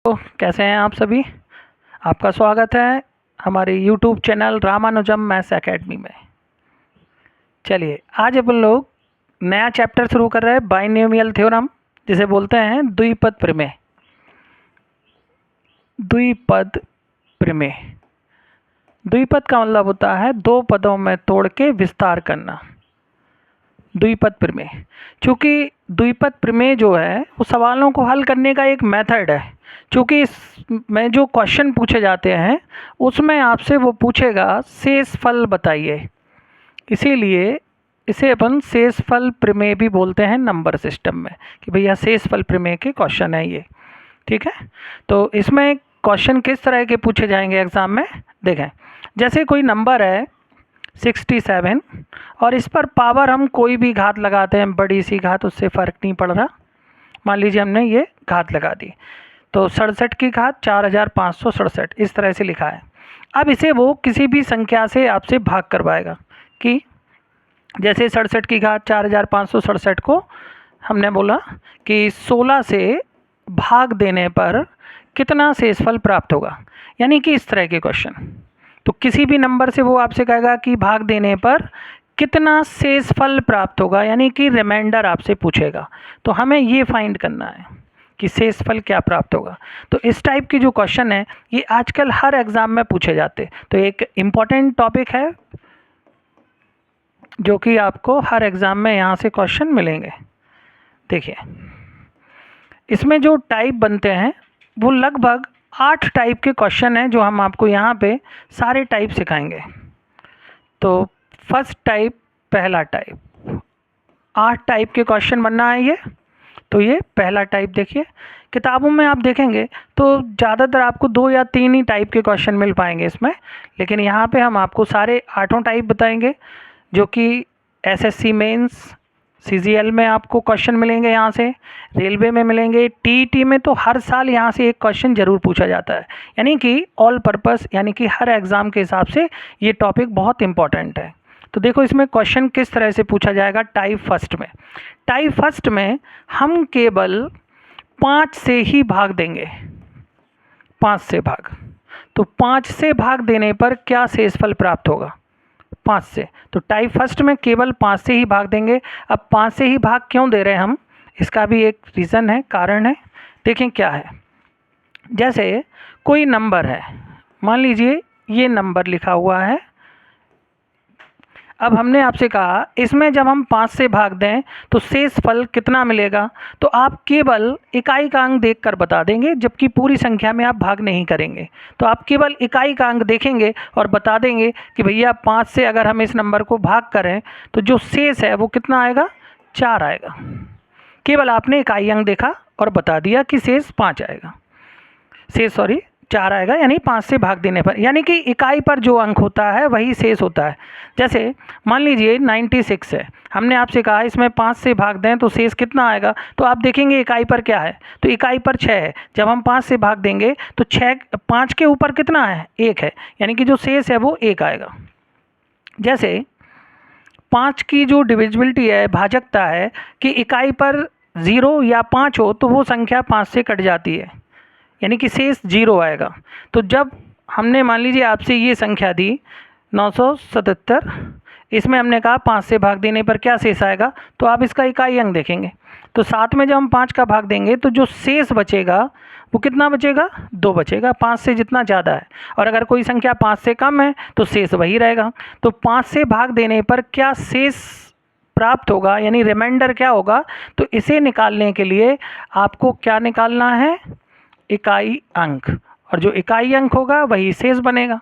तो कैसे हैं आप सभी। आपका स्वागत है हमारे YouTube channel Ramanujan maths academy में। चलिए आज अपन लोग नया चैप्टर शुरू कर रहे हैं, बाइनोमियल थ्योरम, जिसे बोलते हैं द्विपद प्रमेय। द्विपद प्रमेय, द्विपद का मतलब होता है दो पदों में तोड़ के विस्तार करना। द्विपद प्रमेय, चूँकि द्विपद प्रमेय जो है वो सवालों को हल करने का एक मेथड है। चूँकि इसमें जो क्वेश्चन पूछे जाते हैं उसमें आपसे वो पूछेगा शेषफल बताइए, इसीलिए इसे अपन शेषफल प्रमेय भी बोलते हैं नंबर सिस्टम में, कि भैया शेषफल प्रमेय के क्वेश्चन है ये। ठीक है, तो इसमें क्वेश्चन किस तरह के पूछे जाएंगे एग्ज़ाम में, देखें। जैसे कोई नंबर है 67 और इस पर पावर हम कोई भी घात लगाते हैं, बड़ी सी घात, उससे फ़र्क नहीं पड़ रहा। मान लीजिए हमने ये घात लगा दी, तो 67 की घात 4567 इस तरह से लिखा है। अब इसे वो किसी भी संख्या से आपसे भाग करवाएगा, कि जैसे 67 की घात 4567 को हमने बोला कि 16 से भाग देने पर कितना शेषफल प्राप्त होगा, यानी कि इस तरह के क्वेश्चन। तो किसी भी नंबर से वो आपसे कहेगा कि भाग देने पर कितना शेषफल प्राप्त होगा, यानी कि रिमाइंडर आपसे पूछेगा। तो हमें ये फाइंड करना है कि शेषफल क्या प्राप्त होगा। तो इस टाइप के जो क्वेश्चन है ये आजकल हर एग्ज़ाम में पूछे जाते हैं। तो एक इम्पॉर्टेंट टॉपिक है जो कि आपको हर एग्ज़ाम में यहाँ से क्वेश्चन मिलेंगे। देखिए इसमें जो टाइप बनते हैं वो लगभग 8 टाइप के क्वेश्चन हैं, जो हम आपको यहाँ पे सारे टाइप सिखाएंगे। तो फर्स्ट टाइप, पहला टाइप, 8 टाइप के क्वेश्चन बनना है ये। तो ये पहला टाइप देखिए, किताबों में आप देखेंगे तो ज़्यादातर आपको 2 या 3 ही टाइप के क्वेश्चन मिल पाएंगे इसमें, लेकिन यहाँ पे हम आपको सारे 8 टाइप बताएंगे, जो कि एसएससी मेंस, सीजीएल में आपको क्वेश्चन मिलेंगे, यहाँ से रेलवे में मिलेंगे, टीईटी में तो हर साल यहाँ से एक क्वेश्चन ज़रूर पूछा जाता है। यानी कि ऑल पर्पस, यानी कि हर एग्ज़ाम के हिसाब से ये टॉपिक बहुत इंपॉर्टेंट है। तो देखो इसमें क्वेश्चन किस तरह से पूछा जाएगा। टाइप फर्स्ट में, टाइप फर्स्ट में हम केवल 5 से ही भाग देंगे, 5 से भाग। तो 5 से भाग देने पर क्या शेषफल प्राप्त होगा, 5 से। तो टाइप फर्स्ट में केवल 5 से ही भाग देंगे। अब 5 से ही भाग क्यों दे रहे हैं हम, इसका भी एक रीज़न है, कारण है। देखें क्या है। जैसे कोई नंबर है, मान लीजिए ये नंबर लिखा हुआ है। अब हमने आपसे कहा इसमें जब हम 5 से भाग दें तो शेषफल कितना मिलेगा, तो आप केवल इकाई का अंक देखकर बता देंगे, जबकि पूरी संख्या में आप भाग नहीं करेंगे। तो आप केवल इकाई का अंक देखेंगे और बता देंगे कि भैया 5 से अगर हम इस नंबर को भाग करें तो जो शेष है वो कितना आएगा, 4 आएगा। केवल आपने इकाई अंक देखा और बता दिया कि शेष 5 आएगा, शेष 4 आएगा, यानी 5 से भाग देने पर, यानी कि इकाई पर जो अंक होता है वही शेष होता है। जैसे मान लीजिए 96 है, हमने आपसे कहा इसमें 5 से भाग दें तो शेष कितना आएगा, तो आप देखेंगे इकाई पर क्या है, तो इकाई पर 6 है। जब हम 5 से भाग देंगे तो 5 के ऊपर कितना है, 1 है, यानी कि जो शेष है वो 1 आएगा। जैसे 5 की जो डिविजिबिलिटी है, भाजकता है, कि इकाई पर 0 या 5 हो तो वो संख्या 5 से कट जाती है, यानी कि शेष 0 आएगा। तो जब हमने मान लीजिए आपसे ये संख्या दी 977, इसमें हमने कहा 5 से भाग देने पर क्या शेष आएगा, तो आप इसका इकाई अंक देखेंगे। तो 7 में जब हम 5 का भाग देंगे तो जो शेष बचेगा वो कितना बचेगा, 2 बचेगा, 5 से जितना ज़्यादा है। और अगर कोई संख्या 5 से कम है तो शेष वही रहेगा। तो 5 से भाग देने पर क्या शेष प्राप्त होगा, यानी रिमाइंडर क्या होगा, तो इसे निकालने के लिए आपको क्या निकालना है, इकाई अंक, और जो इकाई अंक होगा वही शेष बनेगा।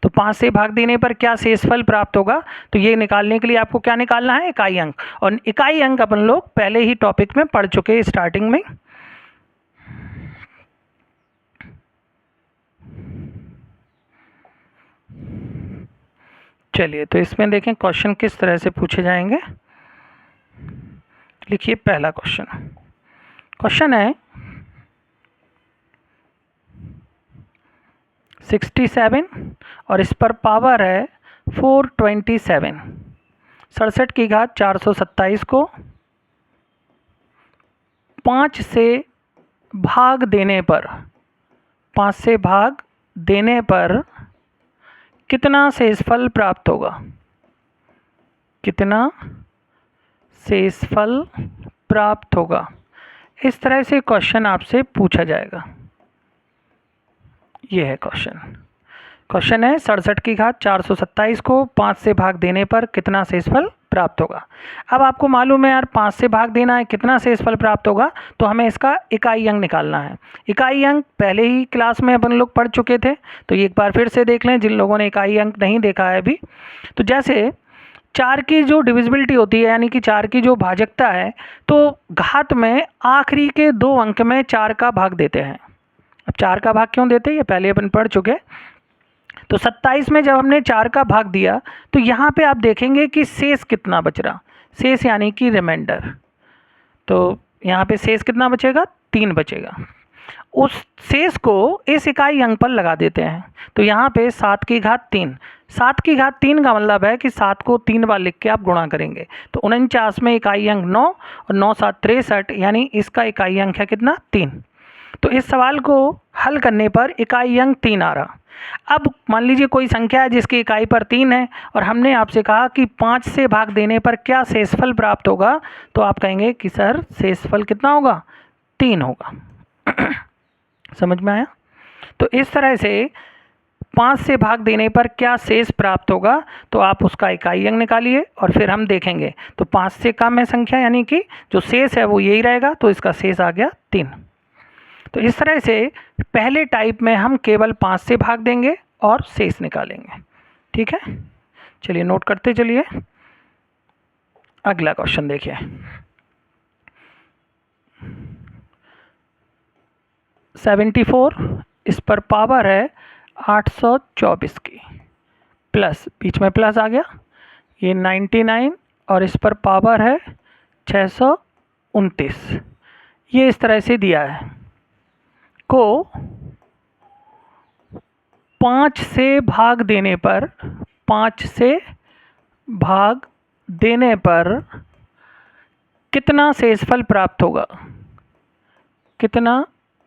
तो 5 से भाग देने पर क्या शेषफल प्राप्त होगा, तो ये निकालने के लिए आपको क्या निकालना है, इकाई अंक। और इकाई अंक अपन लोग पहले ही टॉपिक में पढ़ चुके हैं स्टार्टिंग में। चलिए तो इसमें देखें क्वेश्चन किस तरह से पूछे जाएंगे। लिखिए पहला क्वेश्चन, क्वेश्चन है 67 और इस पर पावर है 427। 67 की घात 427 को 5 से भाग देने पर 5 से भाग देने पर कितना शेषफल प्राप्त होगा? कितना शेषफल प्राप्त होगा? इस तरह से क्वेश्चन आपसे पूछा जाएगा। ये है क्वेश्चन है 67 की घात 427 को 5 से भाग देने पर कितना शेषफल प्राप्त होगा। अब आपको मालूम है यार 5 से भाग देना है, कितना शेषफल प्राप्त होगा, तो हमें इसका इकाई अंक निकालना है। इकाई अंक पहले ही क्लास में अपन लोग पढ़ चुके थे, तो एक बार फिर से देख लें जिन लोगों ने इकाई अंक नहीं देखा है अभी। तो जैसे 4 की जो डिविजिबिलिटी होती है, यानी कि 4 की जो भाजकता है, तो घात में आखिरी के 2 अंक में 4 का भाग देते हैं। अब 4 का भाग क्यों देते हैं ये पहले अपन पढ़ चुके। तो 27 में जब हमने 4 का भाग दिया तो यहाँ पे आप देखेंगे कि शेष कितना बच रहा, शेष यानी कि रिमाइंडर। तो यहाँ पे शेष कितना बचेगा? 3 बचेगा। उस शेष को इस इकाई अंक पर लगा देते हैं। तो यहाँ पे 7 की घात 3, 7 की घात 3 का मतलब है कि 7 को 3 बार लिख के आप गुणा करेंगे। तो 49 में इकाई अंक 9 और 9 7 63, यानी इसका इकाई अंक है कितना? 3। तो इस सवाल को हल करने पर इकाई अंक 3 आ रहा। अब मान लीजिए कोई संख्या है जिसकी इकाई पर 3 है और हमने आपसे कहा कि 5 से भाग देने पर क्या शेषफल प्राप्त होगा, तो आप कहेंगे कि सर शेषफल कितना होगा? 3 होगा। समझ में आया? तो इस तरह से 5 से भाग देने पर क्या शेष प्राप्त होगा, तो आप उसका इकाई अंक निकालिए और फिर हम देखेंगे। तो 5 से कम है संख्या, यानी कि जो शेष है वो यही रहेगा, तो इसका शेष आ गया 3। तो इस तरह से पहले टाइप में हम केवल 5 से भाग देंगे और शेष निकालेंगे। ठीक है, चलिए नोट करते चलिए। अगला क्वेश्चन देखिए। 74, इस पर पावर है 824 की, प्लस बीच में प्लस आ गया, ये 99 और इस पर पावर है 629। ये इस तरह से दिया है को 5 से भाग देने पर, 5 से भाग देने पर कितना शेषफल प्राप्त होगा? कितना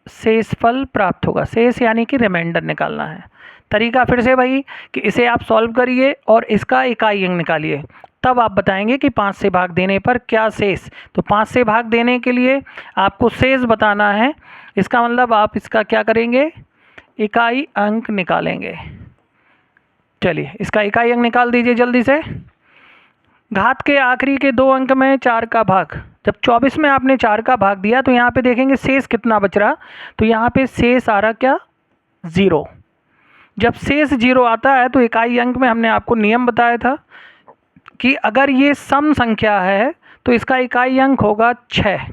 शेषफल प्राप्त होगा? शेष यानी कि रिमाइंडर निकालना है। तरीका फिर से वही कि इसे आप सॉल्व करिए और इसका इकाई अंक निकालिए, तब आप बताएंगे कि 5 से भाग देने पर क्या शेष। तो 5 से भाग देने के लिए आपको शेष बताना है, इसका मतलब आप इसका क्या करेंगे? इकाई अंक निकालेंगे। चलिए इसका इकाई अंक निकाल दीजिए जल्दी से। घात के आखिरी के 2 अंक में 4 का भाग, जब 24 में आपने 4 का भाग दिया तो यहाँ पे देखेंगे शेष कितना बच रहा, तो यहाँ पे शेष आ रहा क्या? 0। जब शेष 0 आता है तो इकाई अंक में हमने आपको नियम बताया था कि अगर ये सम संख्या है तो इसका इकाई अंक होगा 6,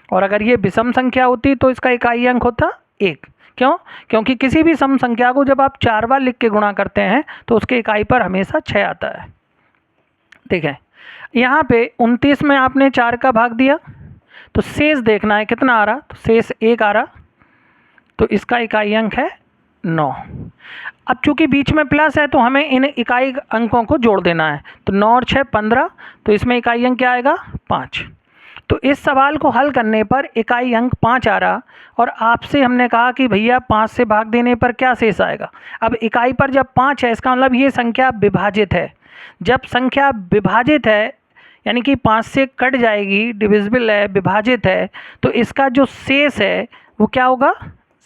और अगर ये विषम संख्या होती तो इसका इकाई अंक होता 1। क्यों? क्योंकि किसी भी सम संख्या को जब आप 4 बार लिख के गुणा करते हैं तो उसके इकाई पर हमेशा 6 आता है। देखें यहाँ पे 29 में आपने 4 का भाग दिया तो शेष देखना है कितना आ रहा, तो शेष 1 आ रहा, तो इसका इकाई अंक है 9। अब चूंकि बीच में प्लस है तो हमें इन इकाई अंकों को जोड़ देना है, तो 9 और 6 15, तो इसमें इकाई अंक क्या आएगा? 5। तो इस सवाल को हल करने पर इकाई अंक 5 आ रहा, और आपसे हमने कहा कि भैया 5 से भाग देने पर क्या शेष आएगा। अब इकाई पर जब 5 है इसका मतलब ये संख्या विभाजित है। जब संख्या विभाजित है यानी कि 5 से कट जाएगी, डिविजिबल है, विभाजित है, तो इसका जो शेष है वो क्या होगा?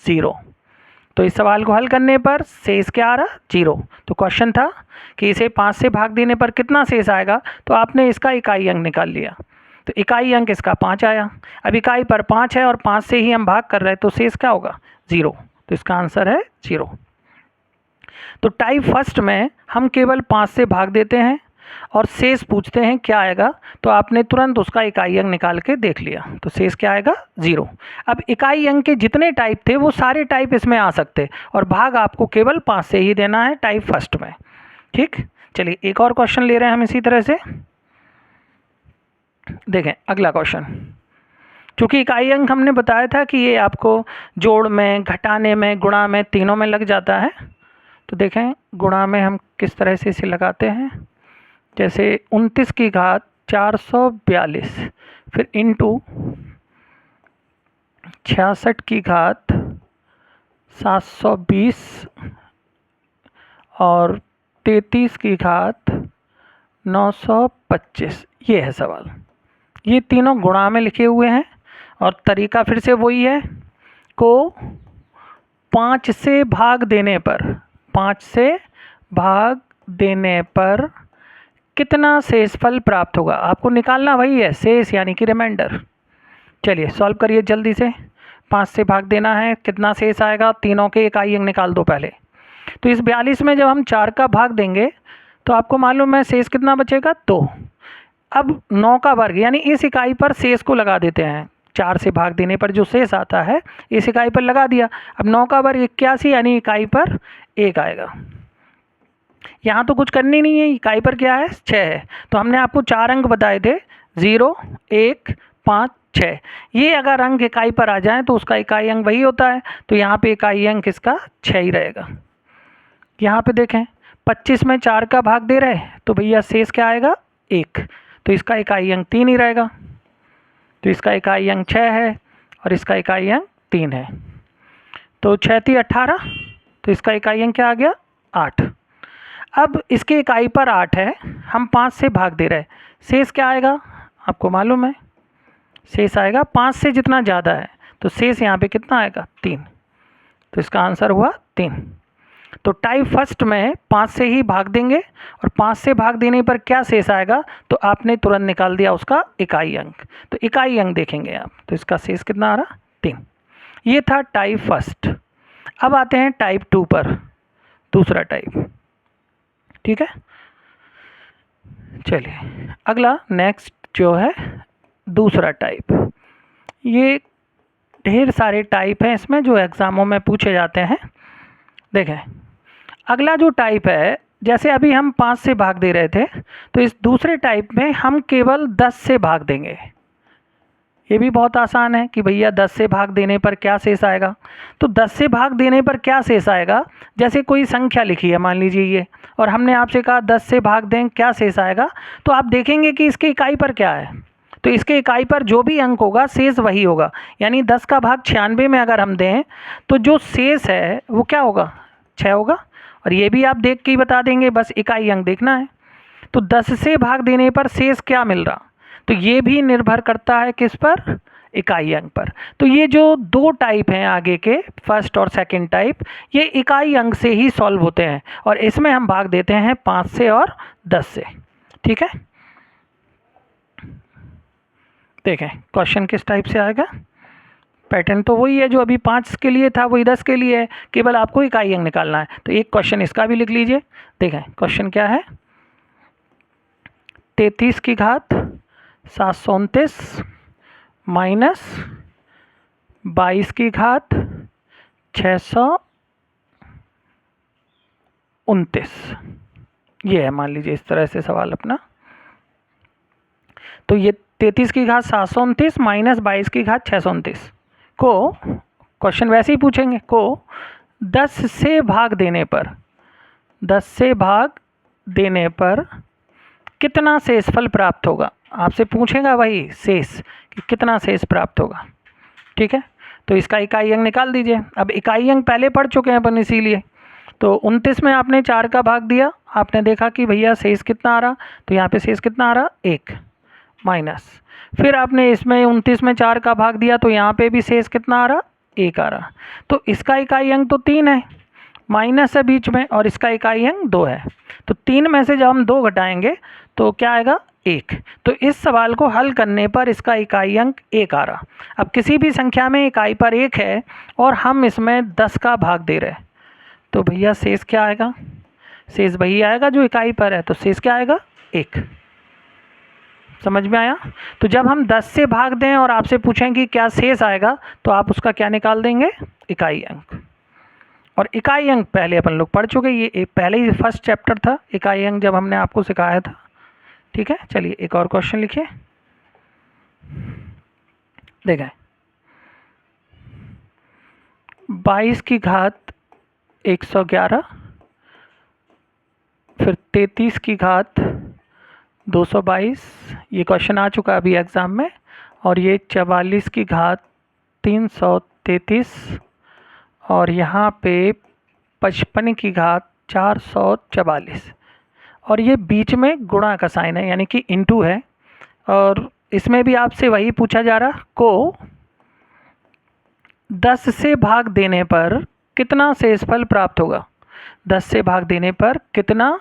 0। तो इस सवाल को हल करने पर शेष क्या आ रहा? 0। तो क्वेश्चन था कि इसे 5 से भाग देने पर कितना शेष आएगा, तो आपने इसका इकाई अंक निकाल लिया, तो इकाई अंक इसका 5 आया। अब इकाई पर 5 है और 5 से ही हम भाग कर रहे हैं, तो शेष क्या होगा? 0। तो इसका आंसर है 0। तो टाइप फर्स्ट में हम केवल 5 से भाग देते हैं और शेष पूछते हैं क्या आएगा, तो आपने तुरंत उसका इकाई अंक निकाल के देख लिया, तो शेष क्या आएगा? 0। अब इकाई अंक के जितने टाइप थे वो सारे टाइप इसमें आ सकते, और भाग आपको केवल 5 से ही देना है टाइप फर्स्ट में। ठीक, चलिए एक और क्वेश्चन ले रहे हैं हम इसी तरह से। देखें अगला क्वेश्चन, क्योंकि इकाई अंक हमने बताया था कि ये आपको जोड़ में, घटाने में, गुणा में, तीनों में लग जाता है। तो देखें गुणा में हम किस तरह से इसे लगाते हैं। जैसे 29 की घात 442, फिर इंटू 66 की घात 720 और 33 की घात 925, ये है सवाल। ये तीनों गुणा में लिखे हुए हैं और तरीका फिर से वही है, को 5 से भाग देने पर, 5 से भाग देने पर कितना शेषफल प्राप्त होगा, आपको निकालना वही है, शेष यानी कि रिमाइंडर। चलिए सॉल्व करिए जल्दी से। 5 से भाग देना है, कितना शेष आएगा, तीनों के इकाई अंक निकाल दो पहले। तो इस 42 में जब हम 4 का भाग देंगे तो आपको मालूम है शेष कितना बचेगा, 2। अब 9 का वर्ग यानी इस इकाई पर शेष को लगा देते हैं। 4 से भाग देने पर जो शेष आता है इस इकाई पर लगा दिया। अब 9 का वर्ग 81 यानी इकाई पर 1 आएगा। यहाँ तो कुछ करनी नहीं है, इकाई पर क्या है, 6 है। तो हमने आपको 4 अंक बताए थे, 0, 1, 5, 6। ये अगर अंक इकाई पर आ जाए तो उसका इकाई अंक वही होता है, तो यहाँ पे इकाई अंक इसका 6 ही रहेगा। यहाँ पे देखें 25 में 4 का भाग दे रहे हैं तो भैया शेष क्या आएगा, 1। तो इसका इकाई अंक 3 ही रहेगा। तो इसका इकाई अंक 6 है और इसका इकाई अंक 3 है। तो 6 × 3 = 18, तो इसका इकाई अंक क्या आ गया, 8। अब इसके इकाई पर 8 है, हम 5 से भाग दे रहे हैं, शेष क्या आएगा आपको मालूम है, शेष आएगा 5 से जितना ज़्यादा है, तो शेष यहाँ पे कितना आएगा, 3। तो इसका आंसर हुआ 3। तो टाइप फर्स्ट में 5 से ही भाग देंगे और 5 से भाग देने पर क्या शेष आएगा, तो आपने तुरंत निकाल दिया उसका इकाई अंक। तो इकाई अंक देखेंगे आप, तो इसका शेष कितना आ रहा, 3। ये था टाइप फर्स्ट। अब आते हैं टाइप 2 पर, दूसरा टाइप। ठीक है, चलिए अगला नेक्स्ट जो है दूसरा टाइप। ये ढेर सारे टाइप हैं इसमें जो एग्ज़ामों में पूछे जाते हैं। देखें अगला जो टाइप है, जैसे अभी हम 5 से भाग दे रहे थे, तो इस दूसरे टाइप में हम केवल 10 से भाग देंगे। ये भी बहुत आसान है कि भैया 10 से भाग देने पर क्या शेष आएगा। तो 10 से भाग देने पर क्या शेष आएगा, जैसे कोई संख्या लिखी है मान लीजिए ये, और हमने आपसे कहा 10 से भाग दें क्या शेष आएगा, तो आप देखेंगे कि इसके इकाई पर क्या है, तो इसके इकाई पर जो भी अंक होगा शेष वही होगा। यानी 10 का भाग 96 में अगर हम दें तो जो शेष है वो क्या होगा, 6 होगा। और ये भी आप देख के ही बता देंगे, बस इकाई अंक देखना है। तो 10 से भाग देने पर शेष क्या मिल रहा, तो ये भी निर्भर करता है किस पर, इकाई अंक पर। तो ये जो दो टाइप हैं आगे के, फर्स्ट और सेकंड टाइप, ये इकाई अंक से ही सॉल्व होते हैं और इसमें हम भाग देते हैं 5 से और 10 से। ठीक है, देखें क्वेश्चन किस टाइप से आएगा। पैटर्न तो वही है जो अभी 5 के लिए था, वही 10 के लिए है, केवल आपको इकाई अंक निकालना है। तो एक क्वेश्चन इसका भी लिख लीजिए। देखें क्वेश्चन क्या है, 33 की घात 729 माइनस 22 की घात 629, ये है मान लीजिए इस तरह से सवाल अपना। तो ये 33 की घात 729 माइनस 22 की घात 629 को, क्वेश्चन वैसे ही पूछेंगे, को 10 से भाग देने पर, 10 से भाग देने पर कितना शेषफल प्राप्त होगा, आपसे पूछेगा वही शेष कि कितना शेष प्राप्त होगा। ठीक है, तो इसका इकाई अंक निकाल दीजिए। अब इकाई अंक पहले पढ़ चुके हैं अपन, इसीलिए तो 29 में आपने 4 का भाग दिया, आपने देखा कि भैया शेष कितना आ रहा, तो यहाँ पे शेष कितना आ रहा, 1 माइनस, फिर आपने इसमें 29 में 4 का भाग दिया तो यहाँ पे भी शेष कितना आ रहा, 1 आ रहा। तो इसका इकाई अंक तो 3 है, माइनस है बीच में, और इसका इकाई अंक 2 है। तो 3 में से जब हम 2 घटाएंगे तो क्या आएगा, 1। तो इस सवाल को हल करने पर इसका इकाई अंक 1 आ रहा। अब किसी भी संख्या में इकाई पर 1 है और हम इसमें 10 का भाग दे रहे हैं, तो भैया शेष क्या आएगा, शेष वही आएगा जो इकाई पर है, तो शेष क्या आएगा, 1। समझ में आया। तो जब हम 10 से भाग दें और आपसे पूछें कि क्या शेष आएगा, तो आप उसका क्या निकाल देंगे, इकाई अंक। और इकाई अंक पहले अपन लोग पढ़ चुके, ये पहले ही फर्स्ट चैप्टर था इकाई अंक जब हमने आपको सिखाया था। ठीक है, चलिए एक और क्वेश्चन लिखिए। देखें 22 की घात 111, फिर 33 की घात 222, ये क्वेश्चन आ चुका अभी एग्ज़ाम में, और ये 44 की घात 333 और यहाँ पे 55 की घात 444 और ये बीच में गुणा का साइन है यानी कि इंटू है। और इसमें भी आपसे वही पूछा जा रहा को 10 से भाग देने पर कितना शेषफल प्राप्त होगा। 10 से भाग देने पर कितना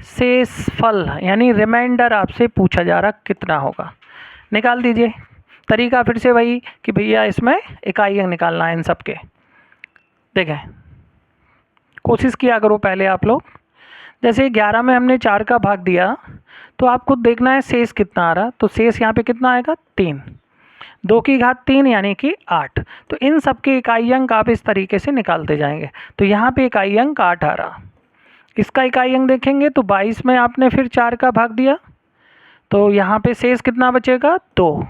शेषफल यानी रिमाइंडर आपसे पूछा जा रहा कितना होगा, निकाल दीजिए। तरीका फिर से वही कि भैया इसमें इकाई अंक निकालना है इन सब के। देखें कोशिश किया करो पहले आप लोग। जैसे 11 में हमने 4 का भाग दिया तो आपको देखना है शेष कितना आ रहा। तो शेष यहाँ पे कितना आएगा 3, 2 की घात 3 यानी कि 8। तो इन सब के इकाई अंक आप इस तरीके से निकालते जाएंगे। तो यहाँ पे इकाई अंक 8 आ रहा। इसका इकाई अंक देखेंगे तो 22 में आपने फिर 4 का भाग दिया तो यहाँ पे शेष कितना बचेगा 2।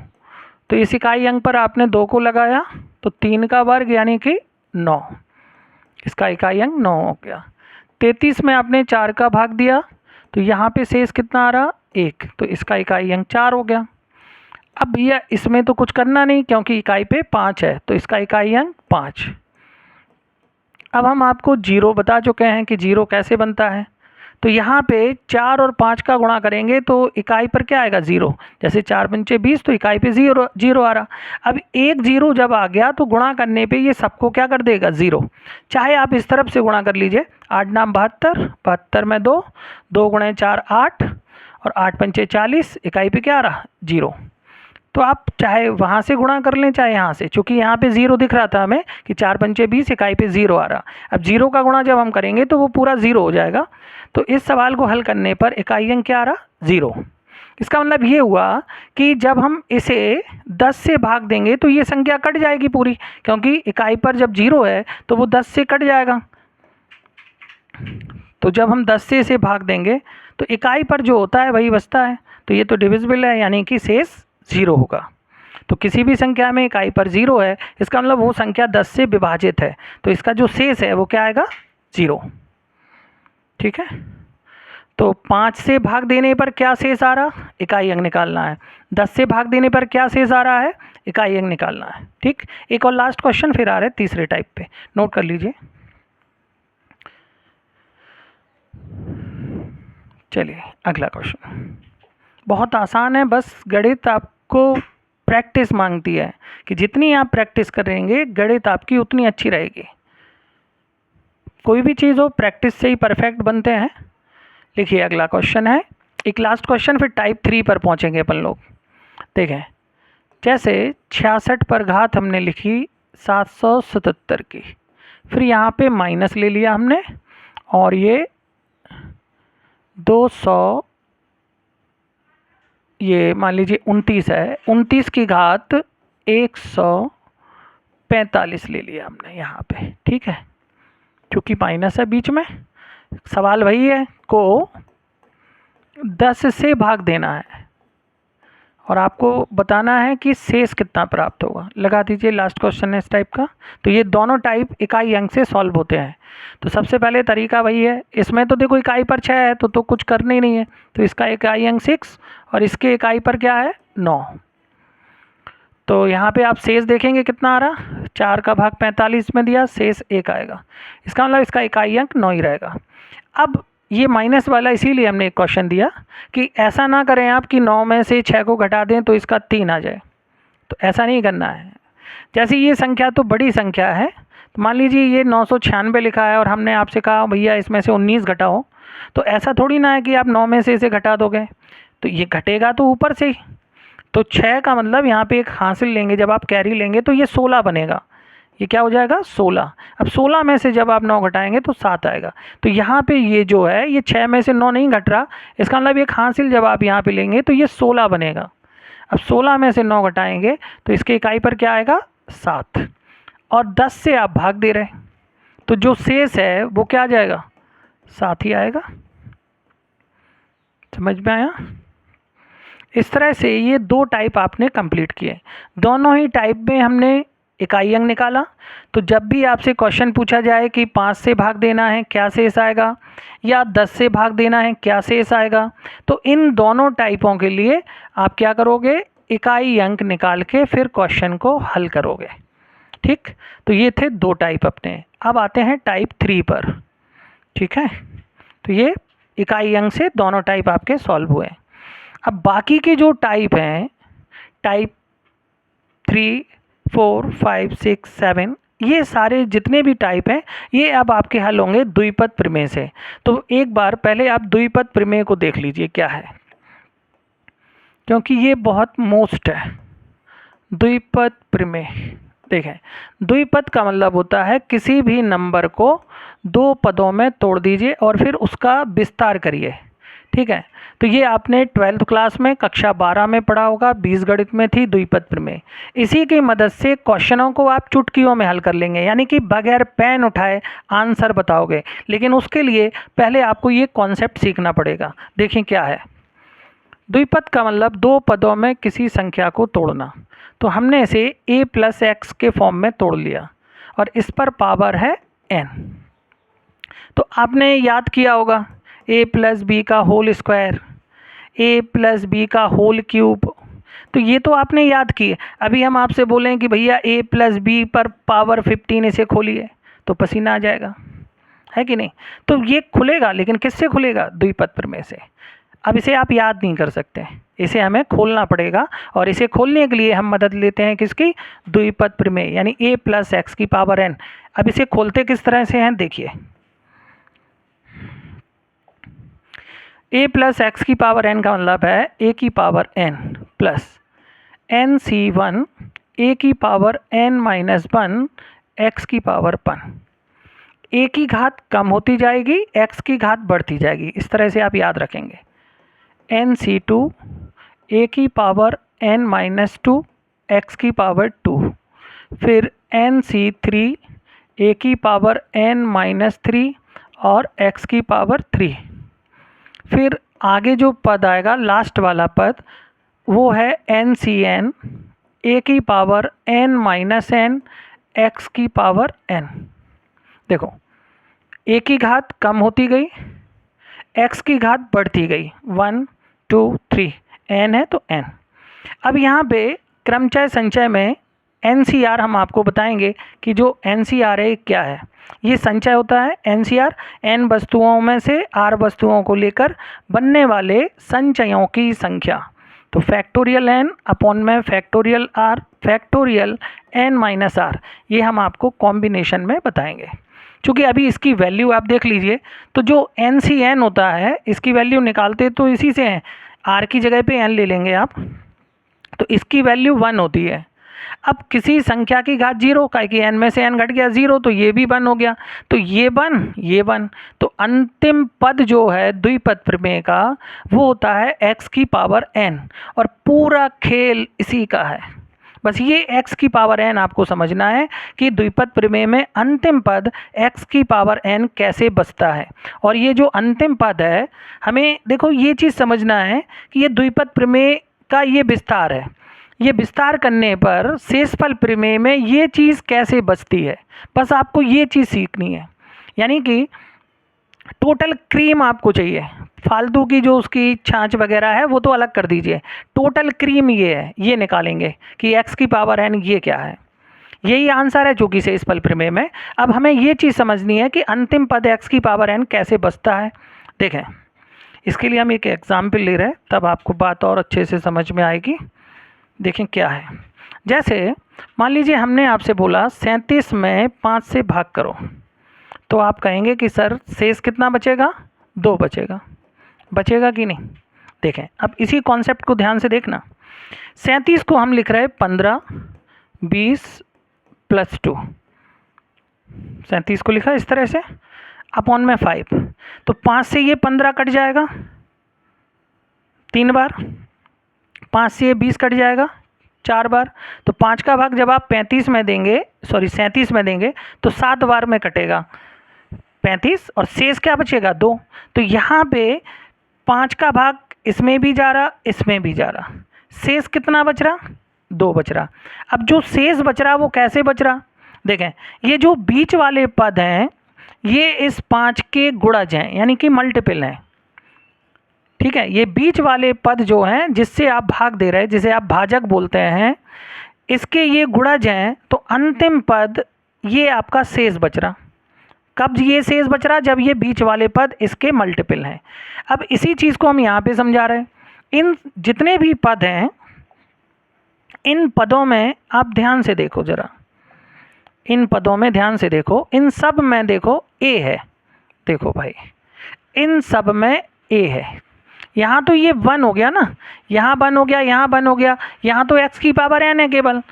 तो इस इकाई अंक पर आपने 2 को लगाया तो 3 का वर्ग यानी कि 9, इसका इकाई अंक 9 हो गया। 33 में आपने 4 का भाग दिया तो यहाँ पे शेष कितना आ रहा 1, तो इसका इकाई अंक 4 हो गया। अब भैया इसमें तो कुछ करना नहीं क्योंकि इकाई पे 5 है तो इसका इकाई अंक 5। अब हम आपको जीरो बता चुके हैं कि जीरो कैसे बनता है। तो यहाँ पे 4 और 5 का गुणा करेंगे तो इकाई पर क्या आएगा 0। जैसे 4 पंचे 20 तो इकाई पे 0 आ रहा। अब एक 0 जब आ गया तो गुणा करने पे ये सबको क्या कर देगा 0। चाहे आप इस तरफ से गुणा कर लीजिए, 8 नाम 72, 72 में 2, 2 गुणे 4 8 और 8 पंचे 40, इकाई पे क्या आ रहा 0। तो आप चाहे वहाँ से गुणा कर लें चाहे यहाँ से, चूँकि यहाँ पे 0 दिख रहा था हमें कि 4 पंचे 20, इकाई पे 0 आ रहा। अब 0 का गुणा जब हम करेंगे तो वो पूरा 0 हो जाएगा। तो इस सवाल को हल करने पर इकाई अंक क्या आ रहा 0। इसका मतलब ये हुआ कि जब हम इसे 10 से भाग देंगे तो ये संख्या कट जाएगी पूरी, क्योंकि इकाई पर जब 0 है तो वो 10 से कट जाएगा। तो जब हम 10 से इसे भाग देंगे तो इकाई पर जो होता है वही बचता है। तो ये तो डिविजिबल है यानी कि शेष 0 होगा। तो किसी भी संख्या में इकाई पर 0 है, इसका मतलब वो संख्या 10 से विभाजित है, तो इसका जो शेष है वो क्या आएगा 0। ठीक है। तो 5 से भाग देने पर क्या शेष आ रहा, इकाई अंक निकालना है। 10 से भाग देने पर क्या शेष आ रहा है, इकाई अंक निकालना है। ठीक। एक और लास्ट क्वेश्चन फिर आ रहा है तीसरे टाइप पे, नोट कर लीजिए। चलिए अगला क्वेश्चन बहुत आसान है, बस गणित आपको प्रैक्टिस मांगती है कि जितनी आप प्रैक्टिस करेंगे गणित आपकी उतनी अच्छी रहेगी। कोई भी चीज़ हो प्रैक्टिस से ही परफेक्ट बनते हैं। लिखिए अगला क्वेश्चन है, एक लास्ट क्वेश्चन, फिर टाइप 3 पर पहुंचेंगे अपन लोग। देखें जैसे 66 पर घात हमने लिखी 777 की, फिर यहाँ पे माइनस ले लिया हमने और ये 200, ये मान लीजिए 29 है, 29 की घात 145 ले लिया हमने यहाँ पे। ठीक है, क्योंकि माइनस है बीच में। सवाल वही है को 10 से भाग देना है और आपको बताना है कि शेष कितना प्राप्त होगा। लगा दीजिए, लास्ट क्वेश्चन है इस टाइप का। तो ये दोनों टाइप इकाई अंक से सॉल्व होते हैं। तो सबसे पहले तरीका वही है, इसमें तो देखो इकाई पर 6 है तो कुछ करना ही नहीं है, तो इसका इकाई अंक 6 और इसके इकाई पर क्या है 9। तो यहाँ पे आप शेष देखेंगे कितना आ रहा, 4 का भाग 45 में दिया, शेष 1 आएगा। इसका मतलब इसका इकाई अंक 9 ही रहेगा। अब ये माइनस वाला इसीलिए हमने एक क्वेश्चन दिया कि ऐसा ना करें आप कि 9 में से 6 को घटा दें तो इसका 3 आ जाए, तो ऐसा नहीं करना है। जैसे ये संख्या तो बड़ी संख्या है, तो मान लीजिए ये 996 लिखा है और हमने आपसे कहा भैया इसमें से 19 घटाओ, तो ऐसा थोड़ी ना है कि आप 9 में से इसे घटा दोगे, तो ये घटेगा तो ऊपर से ही। तो 6 का मतलब यहाँ पे एक हासिल लेंगे, जब आप कैरी लेंगे तो ये 16 बनेगा। ये क्या हो जाएगा 16। अब 16 में से जब आप 9 घटाएंगे तो 7 आएगा। तो यहाँ पे ये जो है ये 6 में से 9 नहीं घट रहा, इसका मतलब एक हासिल जब आप यहाँ पे लेंगे तो ये 16 बनेगा। अब 16 में से 9 घटाएंगे तो इसके इकाई पर क्या आएगा 7 और 10 से आप भाग दे रहे हैं, तो जो शेष है वो क्या आ जाएगा 7 ही आएगा। समझ में आया। इस तरह से ये 2 टाइप आपने कंप्लीट किए। दोनों ही टाइप में हमने इकाई अंक निकाला। तो जब भी आपसे क्वेश्चन पूछा जाए कि 5 से भाग देना है क्या शेष आएगा, या 10 से भाग देना है क्या शेष आएगा, तो इन दोनों टाइपों के लिए आप क्या करोगे, इकाई अंक निकाल के फिर क्वेश्चन को हल करोगे। ठीक, तो ये थे 2 टाइप अपने। अब आते हैं टाइप 3 पर। ठीक है, तो ये इकाई अंक से दोनों टाइप आपके सॉल्व हुए। अब बाकी के जो टाइप हैं, टाइप 3, 4, 5, 6, 7, ये सारे जितने भी टाइप हैं ये अब आपके हल होंगे द्विपद प्रमेय से। तो एक बार पहले आप द्विपद प्रमेय को देख लीजिए क्या है, क्योंकि ये बहुत मोस्ट है। द्विपद प्रमेय देखें, द्विपद का मतलब होता है किसी भी नंबर को 2 पदों में तोड़ दीजिए और फिर उसका विस्तार करिए। ठीक है, तो ये आपने 12th क्लास में कक्षा 12 में पढ़ा होगा, बीजगणित में थी द्विपद प्रमेय। इसी की मदद से क्वेश्चनों को आप चुटकियों में हल कर लेंगे, यानी कि बगैर पेन उठाए आंसर बताओगे। लेकिन उसके लिए पहले आपको ये कॉन्सेप्ट सीखना पड़ेगा। देखिए क्या है, द्विपद का मतलब 2 पदों में किसी संख्या को तोड़ना। तो हमने इसे a + x के फॉर्म में तोड़ लिया और इस पर पावर है n। तो आपने याद किया होगा a + b का होल स्क्वायर, a + b का होल क्यूब, तो ये तो आपने याद किए। अभी हम आपसे बोलें कि भैया a + b पर पावर 15 इसे खोलिए, तो पसीना आ जाएगा, है कि नहीं। तो ये खुलेगा, लेकिन किससे खुलेगा? द्विपद प्रमेय से। अब इसे आप याद नहीं कर सकते, इसे हमें खोलना पड़ेगा, और इसे खोलने के लिए हम मदद लेते हैं किसकी? द्विपद प्रमेय, यानी a + x की पावर n। अब इसे खोलते किस तरह से हैं, देखिए। a + x की पावर n का मतलब है a की power n plus nc1 a की पावर n - 1 x की पावर 1। a की घात कम होती जाएगी, x की घात बढ़ती जाएगी, इस तरह से आप याद रखेंगे। nc2 a की पावर n - 2 x की पावर 2, फिर nc3 a की पावर n - 3 और x की पावर 3। फिर आगे जो पद आएगा, लास्ट वाला पद, वो है ncn a की पावर n - n x की पावर n। देखो, a की घात कम होती गई, x की घात बढ़ती गई, 1 2 3, n है तो n। अब यहाँ पे क्रमचय संचय में NCR हम आपको बताएंगे कि जो NCR है क्या है। ये संचय होता है। NCR n वस्तुओं में से r वस्तुओं को लेकर बनने वाले संचयों की संख्या। तो फैक्टोरियल n अपॉन में factorial r factorial n - r, ये हम आपको कॉम्बिनेशन में बताएंगे। चूँकि अभी इसकी वैल्यू आप देख लीजिए, तो जो NCN होता है इसकी वैल्यू निकालते तो इसी से हैं, r की जगह पे n ले लेंगे आप, तो इसकी वैल्यू 1 होती है। अब किसी संख्या की घात 0 का कि n में से n घट गया 0, तो ये भी 1 हो गया, तो ये 1 ये 1। तो अंतिम पद जो है द्विपद प्रमेय का वो होता है x की पावर n, और पूरा खेल इसी का है। बस ये x की पावर n आपको समझना है कि द्विपद प्रमेय में अंतिम पद x की पावर n कैसे बचता है। और ये जो अंतिम पद है, हमें देखो ये चीज़ समझना है कि ये द्विपद प्रमेय का ये विस्तार है। ये विस्तार करने पर शेषफल प्रमेय में ये चीज़ कैसे बचती है, बस आपको ये चीज़ सीखनी है। यानी कि टोटल क्रीम आपको चाहिए, फालतू की जो उसकी छाछ वगैरह है वो तो अलग कर दीजिए। टोटल क्रीम ये है, ये निकालेंगे कि x की पावर n ये क्या है। यही आंसर है चूँकि शेषफल प्रमेय में। अब हमें ये चीज़ समझनी है कि अंतिम पद x की पावर n कैसे बचता है। देखें, इसके लिए हम एक एग्जाम्पल ले रहे हैं, तब आपको बात और अच्छे से समझ में आएगी। देखें क्या है, जैसे मान लीजिए हमने आपसे बोला 37 में 5 से भाग करो, तो आप कहेंगे कि सर शेष कितना बचेगा? 2 बचेगा। बचेगा कि नहीं? देखें, अब इसी कॉन्सेप्ट को ध्यान से देखना। 37 को हम लिख रहे हैं 15 20 + 2। 37 को लिखा इस तरह से अपॉन में 5, तो 5 से ये 15 कट जाएगा 3 बार, 5 से ये 20 कट जाएगा 4 बार। तो 5 का भाग जब आप 37 में देंगे तो 7 बार में कटेगा 35, और शेष क्या बचेगा? 2। तो यहाँ पे 5 का भाग इसमें भी जा रहा, इसमें भी जा रहा, शेष कितना बच रहा? 2 बच रहा। अब जो शेष बच रहा वो कैसे बच रहा? देखें, ये जो बीच वाले पद हैं ये इस 5 के गुणज हैं, यानी कि मल्टीपल हैं। ठीक है, ये बीच वाले पद जो हैं जिससे आप भाग दे रहे हैं, जिसे आप भाजक बोलते हैं, इसके ये गुणज हैं तो अंतिम पद ये आपका शेष बच रहा। कब ये शेष बच रहा? जब ये बीच वाले पद इसके मल्टीपल हैं। अब इसी चीज़ को हम यहाँ पे समझा रहे हैं। इन जितने भी पद हैं, इन पदों में आप ध्यान से देखो जरा, इन पदों में ध्यान से देखो, इन सब में देखो ए है। देखो भाई, इन सब में ए है। यहाँ तो ये 1 हो गया ना, यहाँ 1 हो गया, यहाँ 1 हो गया, यहाँ तो x की पावर n है केवल।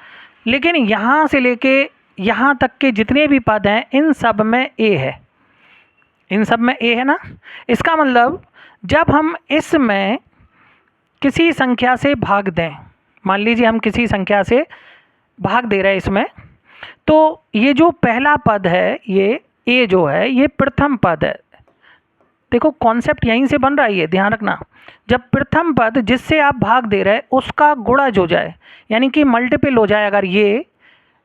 लेकिन यहाँ से लेके यहाँ तक के जितने भी पद हैं, इन सब में a है, इन सब में a है ना। इसका मतलब जब हम इसमें किसी संख्या से भाग दें, मान लीजिए हम किसी संख्या से भाग दे रहे हैं इसमें, तो ये जो पहला पद है, ये a जो है, ये प्रथम पद है। देखो कॉन्सेप्ट यहीं से बन रहा है, ये ध्यान रखना। जब प्रथम पद जिससे आप भाग दे रहे हैं उसका गुणज हो जाए, यानी कि मल्टीपल हो जाए, अगर ये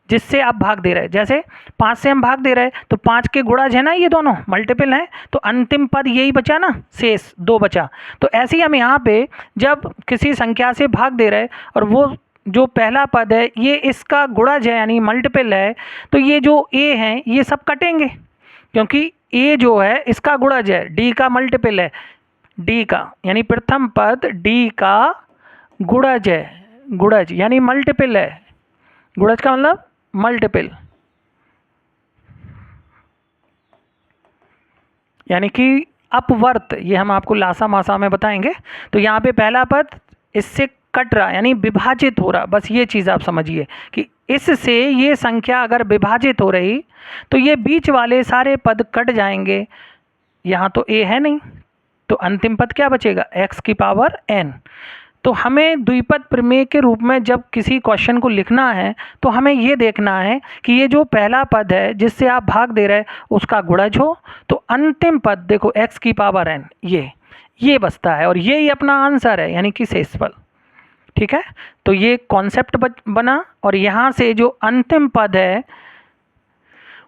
जिससे आप भाग दे रहे हैं, जैसे 5 से हम भाग दे रहे हैं तो 5 के गुणज है ना, ये दोनों मल्टीपल हैं, तो अंतिम पद यही बचा ना, शेष 2 बचा। तो ऐसे ही हम यहाँ पे जब किसी संख्या से भाग दे रहे हैं और वो जो पहला पद है ये इसका गुणज है यानी मल्टीपल है, तो ये जो ए हैं ये सब कटेंगे, क्योंकि ए जो है इसका गुणज है, डी का मल्टीपल है, डी का यानी प्रथम पद डी का गुणज है, गुणज यानी मल्टीपल है। गुणज का मतलब मल्टीपल, यानी कि अपवर्त, ये हम आपको लासा मासा में बताएंगे। तो यहाँ पे पहला पद इससे कट रहा यानी विभाजित हो रहा, बस ये चीज़ आप समझिए कि इससे ये संख्या अगर विभाजित हो रही तो ये बीच वाले सारे पद कट जाएंगे। यहाँ तो a है नहीं, तो अंतिम पद क्या बचेगा? x की पावर n। तो हमें द्विपद प्रमेय के रूप में जब किसी क्वेश्चन को लिखना है तो हमें ये देखना है कि ये जो पहला पद है जिससे आप भाग दे रहे हैं उसका गुणज हो, तो अंतिम पद देखो x की पावर n ये बचता है, और ये ही अपना आंसर है, यानी कि शेषफल। ठीक है, तो ये कॉन्सेप्ट बना, और यहाँ से जो अंतिम पद है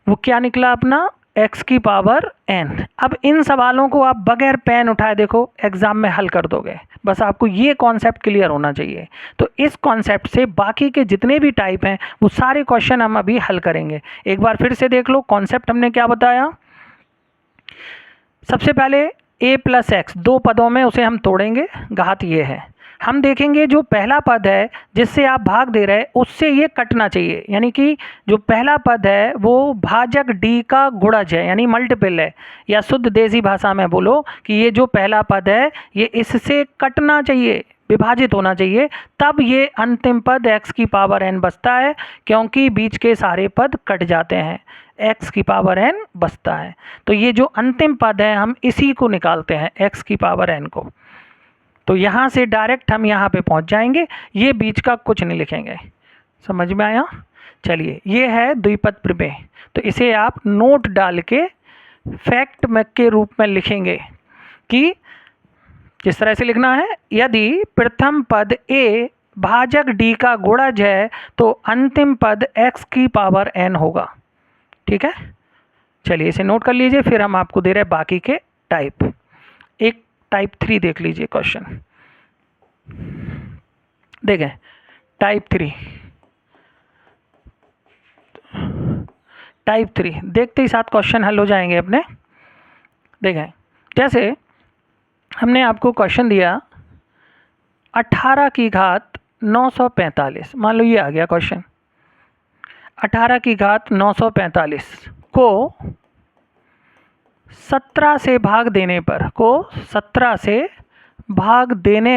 वो क्या निकला अपना? x की पावर n। अब इन सवालों को आप बगैर पेन उठाए देखो एग्ज़ाम में हल कर दोगे, बस आपको ये कॉन्सेप्ट क्लियर होना चाहिए। तो इस कॉन्सेप्ट से बाकी के जितने भी टाइप हैं वो सारे क्वेश्चन हम अभी हल करेंगे। एक बार फिर से देख लो कॉन्सेप्ट हमने क्या बताया। सबसे पहले a प्लस एक्स, 2 पदों में उसे हम तोड़ेंगे, घात ये है। हम देखेंगे जो पहला पद है जिससे आप भाग दे रहे हैं उससे ये कटना चाहिए, यानी कि जो पहला पद है वो भाजक डी का गुणज है यानी मल्टीपल है, या शुद्ध देसी भाषा में बोलो कि ये जो पहला पद है ये इससे कटना चाहिए, विभाजित होना चाहिए, तब ये अंतिम पद x की पावर n बचता है, क्योंकि बीच के सारे पद कट जाते हैं, x की पावर n बचता है। तो ये जो अंतिम पद है हम इसी को निकालते हैं, x की पावर n को। तो यहाँ से डायरेक्ट हम यहाँ पे पहुँच जाएंगे, ये बीच का कुछ नहीं लिखेंगे। समझ में आया? चलिए, ये है द्विपद प्रमेय। तो इसे आप नोट डाल के फैक्ट में के रूप में लिखेंगे कि किस तरह से लिखना है। यदि प्रथम पद a भाजक d का गुणज है तो अंतिम पद x की पावर n होगा। ठीक है, चलिए इसे नोट कर लीजिए, फिर हम आपको दे रहे हैं बाकी के टाइप। एक टाइप 3 देख लीजिए क्वेश्चन, देखें टाइप 3 देखते ही साथ क्वेश्चन हल हो जाएंगे अपने। देखें, जैसे हमने आपको क्वेश्चन दिया 18 की घात 945, मान लो ये आ गया क्वेश्चन। 18 की घात 945 को 17 से भाग देने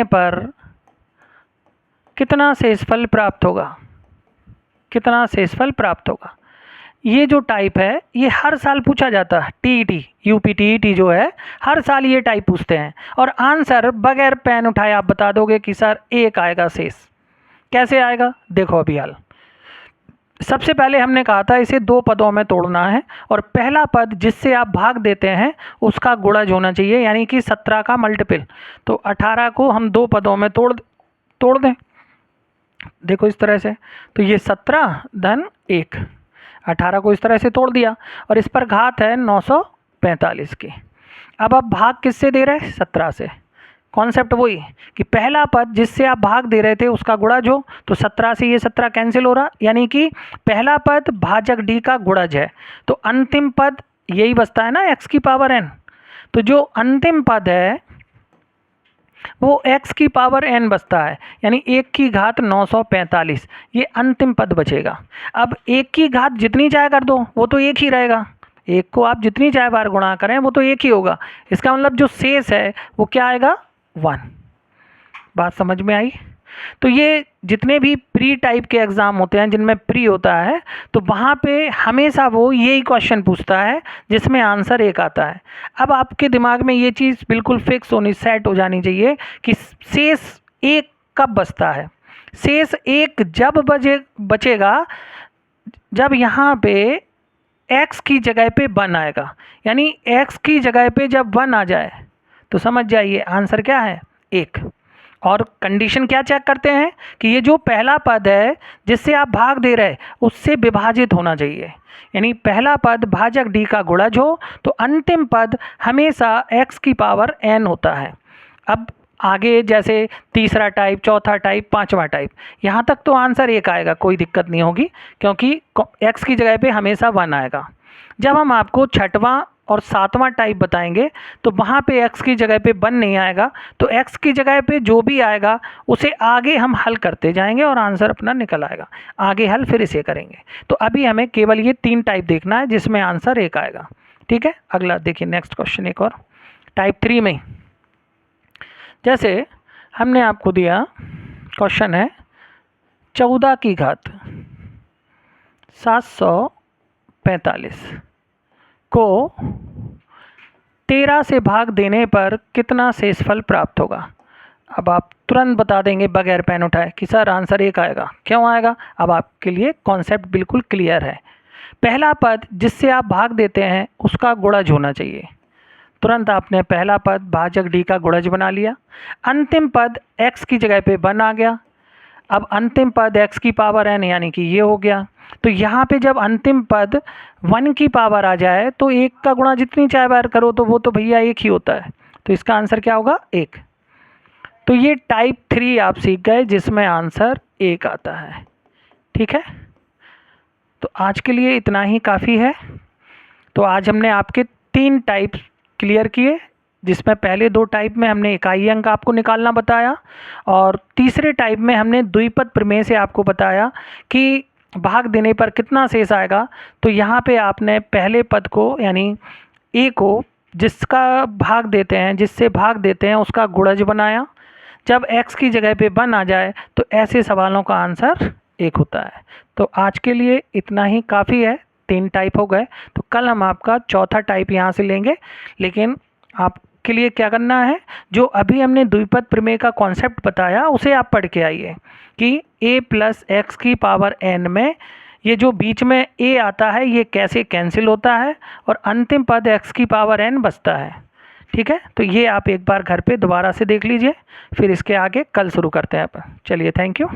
पर कितना शेषफल प्राप्त होगा? ये जो टाइप है ये हर साल पूछा जाता है, टीईटी यूपी टीईटी जो है हर साल ये टाइप पूछते हैं, और आंसर बगैर पेन उठाए आप बता दोगे कि सर 1 आएगा शेष। कैसे आएगा देखो अभी हाल। सबसे पहले हमने कहा था इसे 2 पदों में तोड़ना है, और पहला पद जिससे आप भाग देते हैं उसका गुणज होना चाहिए, यानी कि 17 का मल्टीपल। तो 18 को हम 2 पदों में तोड़ दें, देखो इस तरह से। तो ये 17 धन 1, 18 को इस तरह से तोड़ दिया, और इस पर घात है 945 की। अब आप भाग किससे दे रहे हैं? 17 से। कॉन्सेप्ट वही कि पहला पद जिससे आप भाग दे रहे थे उसका गुणज हो, तो 17 से ये 17 कैंसिल हो रहा, यानी कि पहला पद भाजक डी का गुणज है। तो अंतिम पद यही बचता है ना x की पावर n। तो जो अंतिम पद है वो x की पावर n बचता है, यानी 1 की घात 945, ये अंतिम पद बचेगा। अब 1 की घात जितनी चाहे कर दो वो तो एक ही रहेगा, 1 को आप जितनी चाहे बार गुणा करें वो तो एक ही होगा। इसका मतलब जो शेष है वो क्या आएगा, 1। बात समझ में आई? तो ये जितने भी प्री टाइप के एग्ज़ाम होते हैं जिनमें प्री होता है, तो वहाँ पे हमेशा वो यही क्वेश्चन पूछता है जिसमें आंसर एक आता है। अब आपके दिमाग में ये चीज़ बिल्कुल फिक्स होनी, सेट हो जानी चाहिए कि शेष एक कब बचता है। शेष एक जब बचेगा जब यहाँ पे x की जगह पे 1 आएगा, यानी x की जगह पे जब 1 आ जाए तो समझ जाइए आंसर क्या है, 1। और कंडीशन क्या चेक करते हैं कि ये जो पहला पद है जिससे आप भाग दे रहे उससे विभाजित होना चाहिए, यानी पहला पद भाजक डी का गुणज हो तो अंतिम पद हमेशा x की पावर n होता है। अब आगे जैसे तीसरा टाइप, चौथा टाइप, पांचवा टाइप, यहाँ तक तो आंसर 1 आएगा, कोई दिक्कत नहीं होगी क्योंकि x की जगह पे हमेशा 1 आएगा। जब हम आपको छठवां और सातवां टाइप बताएंगे तो वहाँ पे x की जगह पे 1 नहीं आएगा, तो x की जगह पे जो भी आएगा उसे आगे हम हल करते जाएंगे और आंसर अपना निकल आएगा, आगे हल फिर इसे करेंगे। तो अभी हमें केवल ये 3 टाइप देखना है जिसमें आंसर 1 आएगा। ठीक है, अगला देखिए नेक्स्ट क्वेश्चन, एक और टाइप 3 में जैसे हमने आपको दिया क्वेश्चन है 14 की घात 745 को 13 से भाग देने पर कितना शेषफल प्राप्त होगा। अब आप तुरंत बता देंगे बगैर पेन उठाए कि सर आंसर 1 आएगा। क्यों आएगा? अब आपके लिए कॉन्सेप्ट बिल्कुल क्लियर है। पहला पद जिससे आप भाग देते हैं उसका गुणज होना चाहिए, तुरंत आपने पहला पद भाजक डी का गुणज बना लिया। अंतिम पद x की जगह पे 1 आ गया। अब अंतिम पद x की पावर n यानी कि ये हो गया। तो यहाँ पे जब अंतिम पद 1 की पावर आ जाए तो 1 का गुणा जितनी चाहे बार करो तो वो तो भैया 1 ही होता है, तो इसका आंसर क्या होगा, 1। तो ये टाइप 3 आप सीख गए जिसमें आंसर 1 आता है। ठीक है, तो आज के लिए इतना ही काफ़ी है। तो आज हमने आपके 3 टाइप क्लियर किए, जिसमें पहले 2 टाइप में हमने इकाई अंक आपको निकालना बताया और तीसरे टाइप में हमने द्विपद प्रमेय से आपको बताया कि भाग देने पर कितना शेष आएगा। तो यहाँ पे आपने पहले पद को यानी a को जिसका भाग देते हैं, जिससे भाग देते हैं उसका गुणज बनाया। जब x की जगह पे 1 आ जाए तो ऐसे सवालों का आंसर 1 होता है। तो आज के लिए इतना ही काफ़ी है, 3 टाइप हो गए। तो कल हम आपका चौथा टाइप यहाँ से लेंगे, लेकिन आपके लिए क्या करना है, जो अभी हमने द्विपद प्रमेय का कॉन्सेप्ट बताया उसे आप पढ़ के आइए कि a प्लस एक्स की पावर n में ये जो बीच में a आता है ये कैसे कैंसिल होता है और अंतिम पद x की पावर n बचता है। ठीक है, तो ये आप एक बार घर पे दोबारा से देख लीजिए, फिर इसके आगे कल शुरू करते हैं अपन। चलिए, थैंक यू।